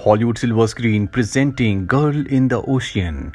Hollywood silver screen presenting girl in the ocean.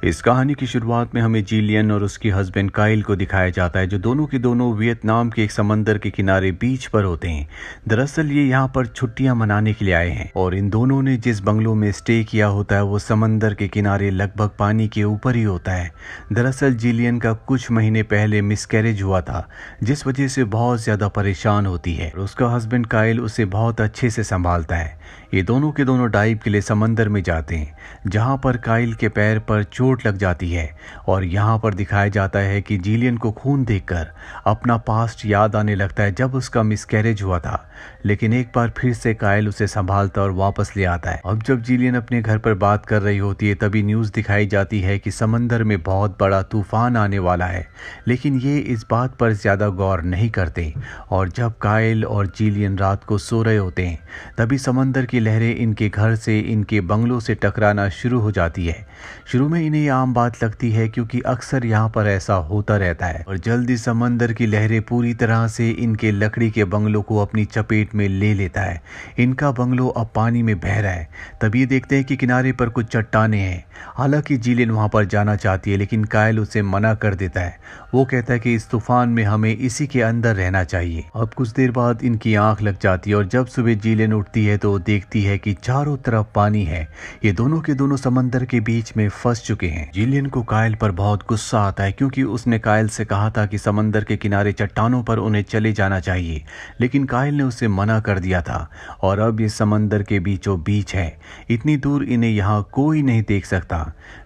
इस कहानी की शुरुआत में हमें जिलियन और उसके हस्बैंड काइल को दिखाया जाता है, जो दोनों के दोनों वियतनाम के एक समंदर के किनारे बीच पर होते हैं। दरअसल ये यहाँ पर छुट्टियां मनाने के लिए आए हैं और इन दोनों ने जिस बंगलों में स्टे किया होता है वो समंदर के किनारे लगभग पानी के ऊपर ही होता है। दरअसल जिलियन का कुछ महीने पहले मिसकैरेज हुआ था, जिस वजह से बहुत ज़्यादा परेशान होती है और उसका हस्बैंड काइल उसे बहुत अच्छे से संभालता है। ये दोनों के दोनों डाइव के लिए समंदर में जाते हैं, जहाँ पर काइल के पैर पर चोट लग जाती है और यहाँ पर दिखाया जाता है कि जिलियन को खून देखकर अपना पास्ट याद आने लगता है जब उसका मिसकैरेज हुआ था। लेकिन एक बार फिर से काइल उसे संभालता और वापस ले आता है। अब जब जिलियन अपने घर पर बात कर रही होती है तभी न्यूज़ दिखाई जाती है कि समंदर में बहुत बड़ा तूफान आने वाला है, लेकिन ये इस बात पर ज़्यादा गौर नहीं करते। और जब काइल और जिलियन रात को सो रहे होते हैं तभी समंदर की लहरें इनके घर से, इनके बंगलों से टकराना शुरू हो जाती है। शुरू में इन्हें ये आम बात लगती है क्योंकि अक्सर यहाँ पर ऐसा होता रहता है, और जल्दी समंदर की लहरें पूरी तरह से इनके लकड़ी के बंगलों को अपनी चपेट में ले लेता है। इनका बंगलो अब पानी में बह रहा है। तभी देखते हैं कि किनारे पर कुछ चट्टानें हैं। हालांकि जिलियन वहां पर जाना चाहती है, लेकिन काइल उसे मना कर देता है। वो कहता है कि इस तूफान में हमें इसी के अंदर रहना चाहिए। अब कुछ देर बाद इनकी आंख लग जाती है और जब सुबह जिलियन उठती है तो देखती है कि चारों तरफ पानी है। ये दोनों के दोनों समंदर के बीच में फंस चुके हैं। जिलियन को काइल पर बहुत गुस्सा आता है क्योंकि उसने काइल से कहा था कि समंदर के किनारे चट्टानों पर उन्हें चले जाना चाहिए, लेकिन काइल ने उसे मना कर दिया था। और अब ये समंदर के बीचों बीच है, इतनी दूर इन्हें यहाँ कोई नहीं देख सकता।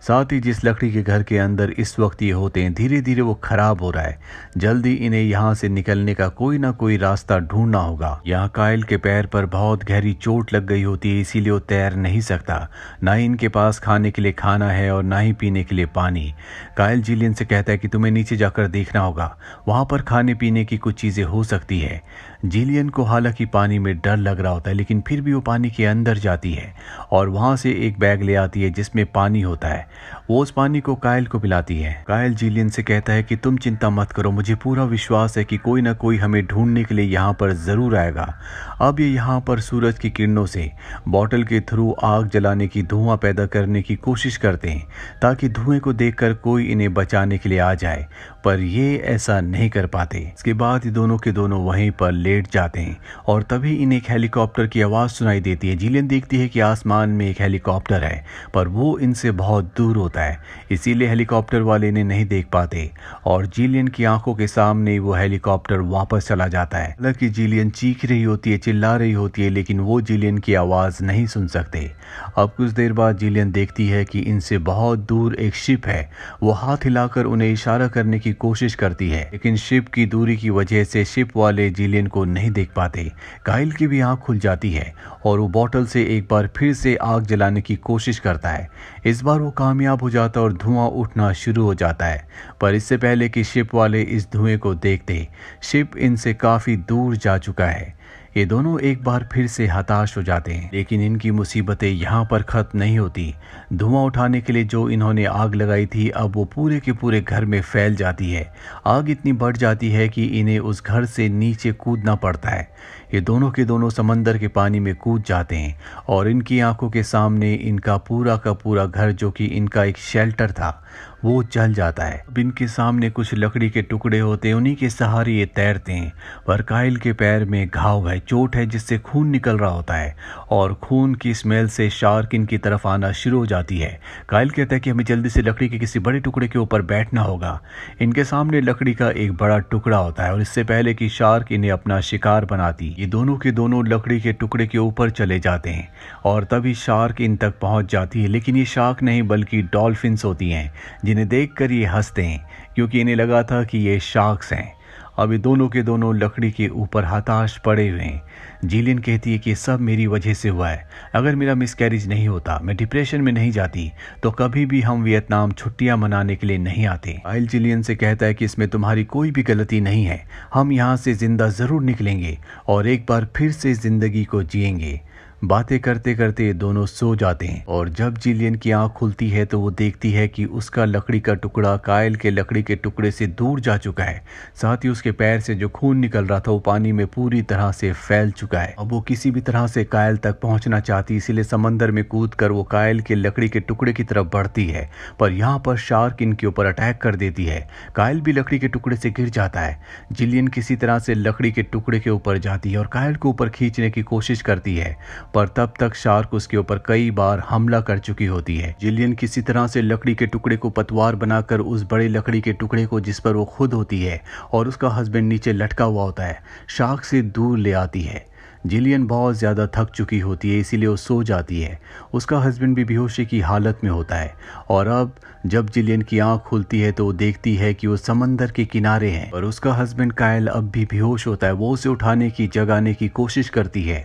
साथ ही जिस लकड़ी के घर के अंदर इस वक्त ये होते हैं, धीरे धीरे वो खराब हो रहा है। जल्दी इन्हें यहाँ से निकलने का कोई ना कोई रास्ता ढूंढना होगा। यहाँ काइल के पैर पर बहुत गहरी चोट लग गई होती है, इसीलिए वो तैर नहीं सकता। ना ही इनके पास खाने के लिए खाना है और ना ही पीने के लिए पानी। काइल जिलियन से कहता है कि तुम्हें नीचे जाकर देखना होगा, वहां पर खाने पीने की कुछ चीजें हो सकती है। जिलियन को हालांकि पानी में डर लग रहा होता है, लेकिन फिर भी वो पानी के अंदर जाती है और वहां से एक बैग ले आती है जिसमें पानी होता है। वो उस पानी को काइल को पिलाती है। काइल जिलियन से कहता है कि तुम चिंता मत करो, मुझे पूरा विश्वास है कि कोई ना कोई हमें ढूंढने के लिए यहाँ पर जरूर आएगा। अब ये यहाँ पर सूरज की किरणों से बॉटल के थ्रू आग जलाने की, धुआं पैदा करने की कोशिश करते हैं ताकि धुएं को देखकर कोई इन्हें बचाने के लिए आ जाए, पर ये ऐसा नहीं कर पाते। इसके बाद ये दोनों के दोनों वहीं पर लेट जाते हैं और तभी इन्हें एक हेलीकॉप्टर की आवाज़ सुनाई देती है। जिलियन देखती है कि आसमान में एक हेलीकॉप्टर है, पर वो इनसे बहुत दूर होता है, इसीलिए हेलीकॉप्टर वाले इन्हें नहीं देख पाते और जिलियन की आंखों के सामने वो हेलीकॉप्टर वापस चला जाता है। हालांकि जिलियन चीख रही होती है, चिल्ला रही होती है, लेकिन वो जिलियन की आवाज़ नहीं सुन सकते। अब कुछ देर बाद जिलियन देखती है कि इनसे बहुत दूर एक शिप है। वो हाथ हिलाकर उन्हें इशारा करने की कोशिश करती है, लेकिन शिप की दूरी की वजह से शिप वाले जिलियन को नहीं देख पाते। काइल की भी आंख खुल जाती है और वो बॉटल से एक बार फिर से आग जलाने की कोशिश करता है। इस बार वो कामयाब हो जाता है और धुआं उठना शुरू हो जाता है, पर इससे पहले कि शिप वाले इस धुएं को देखते, शिप इनसे काफी दूर जा चुका है। ये दोनों एक बार फिर से हताश हो जाते हैं, लेकिन इनकी मुसीबतें यहाँ पर खत्म नहीं होती। धुआं उठाने के लिए जो इन्होंने आग लगाई थी, अब वो पूरे के पूरे घर में फैल जाती है। आग इतनी बढ़ जाती है कि इन्हें उस घर से नीचे कूदना पड़ता है। ये दोनों के दोनों समंदर के पानी में कूद जाते हैं और इनकी आंखों के सामने इनका पूरा का पूरा घर, जो कि इनका एक शेल्टर था, वो जल जाता है। अब इनके सामने कुछ लकड़ी के टुकड़े होते हैं, उन्हीं के सहारे ये तैरते हैं, पर काइल के पैर में घाव है, चोट है जिससे खून निकल रहा होता है और खून की स्मेल से शार्क इनकी तरफ आना शुरू हो जाती है। काइल कहता है कि हमें जल्दी से लकड़ी के किसी बड़े टुकड़े के ऊपर बैठना होगा। इनके सामने लकड़ी का एक बड़ा टुकड़ा होता है और इससे पहले कि शार्क इन्हें अपना शिकार बनाती, ये दोनों के दोनों लकड़ी के टुकड़े के ऊपर चले जाते हैं और तभी शार्क इन तक पहुंच जाती है। लेकिन ये शार्क नहीं बल्कि डॉल्फिन्स होती हैं, जिन्हें देखकर ये हंसते हैं क्योंकि इन्हें लगा था कि ये शार्क्स हैं। अब ये दोनों के दोनों लकड़ी के ऊपर हताश पड़े हुए हैं। जिलियन कहती है कि सब मेरी वजह से हुआ है। अगर मेरा मिसकैरेज नहीं होता, मैं डिप्रेशन में नहीं जाती, तो कभी भी हम वियतनाम छुट्टियां मनाने के लिए नहीं आते। काइल जिलियन से कहता है कि इसमें तुम्हारी कोई भी गलती नहीं है, हम यहाँ से जिंदा जरूर निकलेंगे और एक बार फिर से जिंदगी को जिएंगे। बातें करते करते दोनों सो जाते हैं और जब जिलियन की आंख खुलती है तो वो देखती है कि उसका लकड़ी का टुकड़ा कायल के लकड़ी के टुकड़े से दूर जा चुका है। साथ ही उसके पैर से जो खून निकल रहा था वो पानी में पूरी तरह से फैल चुका है। अब वो किसी भी तरह से कायल तक पहुंचना चाहती, इसीलिए समंदर में कूदकर वो कायल के लकड़ी के टुकड़े की तरफ बढ़ती है, पर यहाँ पर शार्क इनके ऊपर अटैक कर देती है। कायल भी लकड़ी के टुकड़े से गिर जाता है। जिलियन किसी तरह से लकड़ी के टुकड़े के ऊपर जाती है और कायल को ऊपर खींचने की कोशिश करती है, पर तब तक शार्क उसके ऊपर कई बार हमला कर चुकी होती है। जिलियन किसी तरह से लकड़ी के टुकड़े को पतवार बनाकर उस बड़े लकड़ी के टुकड़े को, जिस पर वो खुद होती है और उसका हस्बैंड नीचे लटका हुआ होता है, शार्क से दूर ले आती है। जिलियन बहुत ज़्यादा थक चुकी होती है, इसीलिए वो सो जाती है। उसका हस्बैंड भी बेहोशी की हालत में होता है और अब जब जिलियन की आंख खुलती है तो वो देखती है कि वो समंदर के किनारे हैं, पर उसका हस्बैंड कायल अब भी बेहोश होता है। वो उसे उठाने की, जगाने की कोशिश करती है,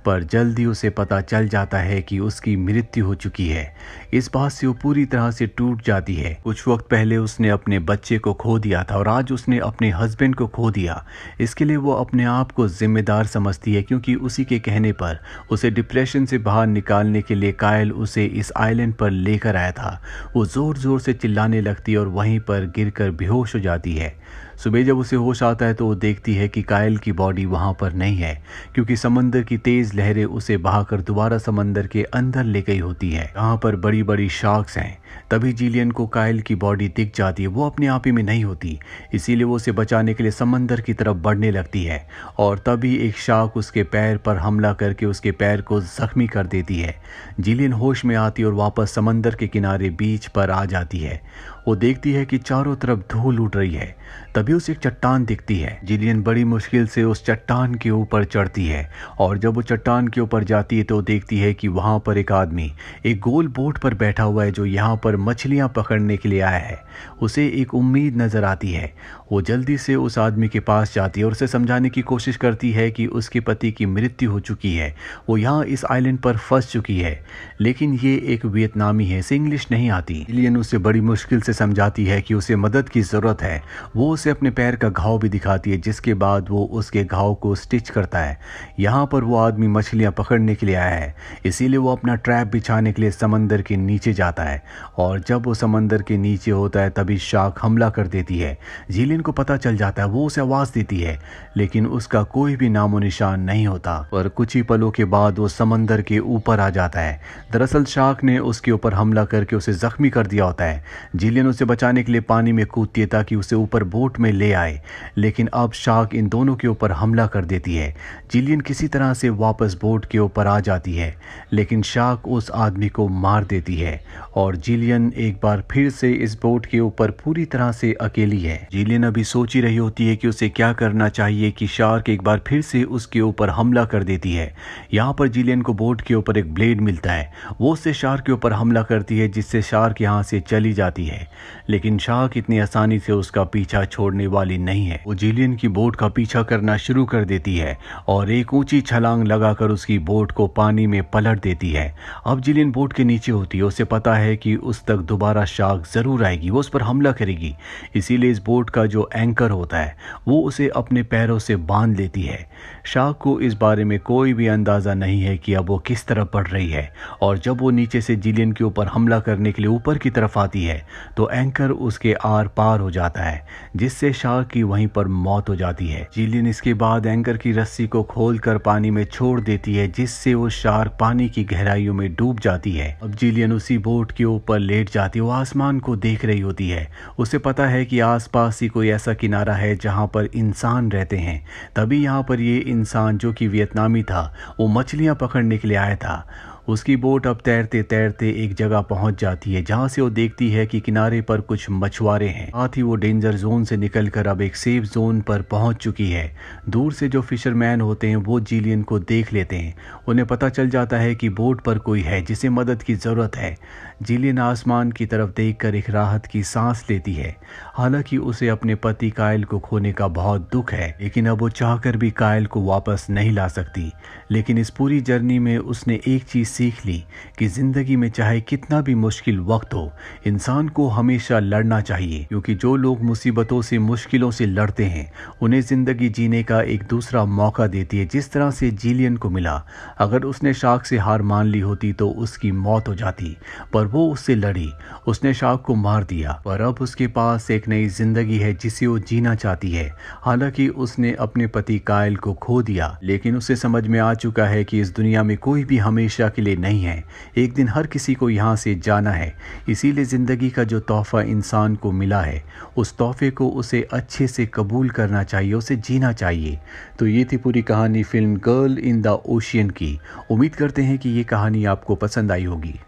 पर जल्दी उसे पता चल जाता है कि उसकी मृत्यु हो चुकी है। इस बात से वो पूरी तरह से टूट जाती है। कुछ वक्त पहले उसने अपने बच्चे को खो दिया था और आज उसने अपने हस्बैंड को खो दिया। इसके लिए वो अपने आप को जिम्मेदार समझती है, क्योंकि उसी के कहने पर उसे डिप्रेशन से बाहर निकालने के लिए कायल उसे इस आइलैंड पर लेकर आया था। वो जोर जोर से चिल्लाने लगती है और वहीं पर गिरकर बेहोश हो जाती है। सुबह जब उसे होश आता है तो वो देखती है कि कायल की बॉडी वहां पर नहीं है, क्योंकि समंदर की तेज लहरें उसे बहाकर दोबारा समंदर के अंदर ले गई होती है, जहां पर बड़ी बड़ी शार्क्स हैं। तभी जिलियन को कायल की बॉडी दिख जाती है। वो अपने आप ही में नहीं होती, इसीलिए वो उसे बचाने के लिए समंदर की तरफ बढ़ने लगती है और तभी एक शार्क उसके पैर पर हमला करके उसके पैर को जख्मी कर देती है। जिलियन होश में आती और वापस समंदर के किनारे बीच पर आ जाती है। वो देखती है कि चारों तरफ धूल उड़ रही है। तभी उसे एक चट्टान दिखती है। जिलियन बड़ी मुश्किल से उस चट्टान के ऊपर चढ़ती है और जब वो चट्टान के ऊपर जाती है तो देखती है कि वहां पर एक आदमी एक गोल बोट पर बैठा हुआ है, जो यहाँ पर मछलियां पकड़ने के लिए आया है। उसे एक उम्मीद नजर आती है। वो जल्दी से उस आदमी के पास जाती है और उसे समझाने की कोशिश करती है कि उसके पति की मृत्यु हो चुकी है, वो यहाँ इस आइलैंड पर फंस चुकी है, लेकिन ये एक वियतनामी है, इसे इंग्लिश नहीं आती। जिलियन उसे बड़ी मुश्किल से समझाती है कि उसे मदद की जरूरत है। वो उसे अपने पैर का घाव भी दिखाती है, जिसके बाद वो उसके घाव को स्टिच करता है। यहाँ पर वो आदमी मछलियाँ पकड़ने के लिए आया है, इसीलिए वो अपना ट्रैप बिछाने के लिए समंदर के नीचे जाता है और जब वो समंदर के नीचे होता है तभी शार्क हमला कर देती है। जिलियन को पता चल जाता है। वो उसे आवाज़ देती है, लेकिन उसका कोई भी नामो निशान नहीं होता। पर कुछ ही पलों के बाद वो समंदर के ऊपर आ जाता है। दरअसल शार्क ने उसके ऊपर हमला करके उसे जख्मी कर दिया होता है। जिलियन उसे बचाने के लिए पानी में कूदती है ताकि उसे ऊपर बोट में ले आए, लेकिन अब शार्क इन दोनों के ऊपर हमला कर देती है। जिलियन किसी तरह से वापस बोट के ऊपर आ जाती है, लेकिन शार्क उस आदमी को मार देती है और जिलियन एक बार फिर से इस बोट के ऊपर पूरी तरह से अकेली है। जिलियन अभी सोच ही रही होती है कि उसे क्या करना चाहिए कि शार्क एक बार फिर से उसके ऊपर हमला कर देती है। यहाँ पर जिलियन को बोट के ऊपर एक ब्लेड मिलता है। वो उससे शार्क के ऊपर हमला करती है, जिससे शार्क यहाँ से चली जाती है, लेकिन शार्क इतनी आसानी से उसका पीछा छोड़ने वाली नहीं है। वो जिलियन की बोट का पीछा करना शुरू कर देती है और एक ऊंची छलांग लगाकर उसकी बोट को पानी में पलट देती है। अब जिलियन बोट के नीचे होती है। उसे पता है कि उस तक दोबारा शार्क जरूर आएगी, वो उस पर हमला करेगी, इसीलिए इस बोट का जो एंकर होता है वो उसे अपने पैरों से बांध लेती है। शार्क को इस बारे में कोई भी अंदाजा नहीं है कि अब वो किस तरफ बढ़ रही है और जब वो नीचे से जिलियन के ऊपर हमला करने के लिए ऊपर की तरफ आती है तो एंकर उसके आर पार हो जाता है, जिससे शार्क की वहीं पर मौत हो जाती है। जिलियन इसके बाद एंकर की रस्सी को खोलकर पानी में छोड़ देती है, जिससे वो शार्क पानी की गहराइयों में डूब जाती है। अब जिलियन उसी बोट के ऊपर लेट जाती है। वो आसमान को देख रही होती है। उसे पता है कि आसपास ही कोई ऐसा किनारा है जहां पर इंसान रहते हैं। तभी यहाँ पर ये इंसान, जो कि वियतनामी था, वो मछलियां पकड़ने के लिए आया था। उसकी बोट अब तैरते तैरते एक जगह पहुंच जाती है, जहां से वो देखती है कि किनारे पर कुछ मछुआरे हैं। साथ ही वो डेंजर जोन से निकलकर अब एक सेफ जोन पर पहुंच चुकी है। दूर से जो फिशरमैन होते हैं वो जिलियन को देख लेते हैं। उन्हें पता चल जाता है कि बोट पर कोई है जिसे मदद की जरूरत है। जिलियन आसमान की तरफ देखकर एक राहत की सांस लेती है। हालांकि उसे अपने पति कायल को खोने का बहुत दुख है, लेकिन अब वो चाहकर भी कायल को वापस नहीं ला सकती। लेकिन इस पूरी जर्नी में उसने एक चीज सीख ली कि ज़िंदगी में चाहे कितना भी मुश्किल वक्त हो, इंसान को हमेशा लड़ना चाहिए, क्योंकि जो लोग मुसीबतों से, मुश्किलों से लड़ते हैं, उन्हें ज़िंदगी जीने का एक दूसरा मौका देती है। जिस तरह से जिलियन को मिला, अगर उसने शार्क से हार मान ली होती तो उसकी मौत हो जाती, पर वो उससे लड़ी, उसने शार्क को मार दिया। पर अब उसके पास एक नई ज़िंदगी है जिसे वो जीना चाहती है। हालांकि उसने अपने पति कायल को खो दिया, लेकिन उसे समझ में आ चुका है कि इस दुनिया में कोई भी हमेशा के लिए नहीं है। एक दिन हर किसी को यहाँ से जाना है। इसीलिए ज़िंदगी का जो तोहफा इंसान को मिला है, उस तोहफे को उसे अच्छे से कबूल करना चाहिए, उसे जीना चाहिए। तो ये थी पूरी कहानी film girl in the ocean की। उम्मीद करते हैं कि ये कहानी आपको पसंद आई होगी।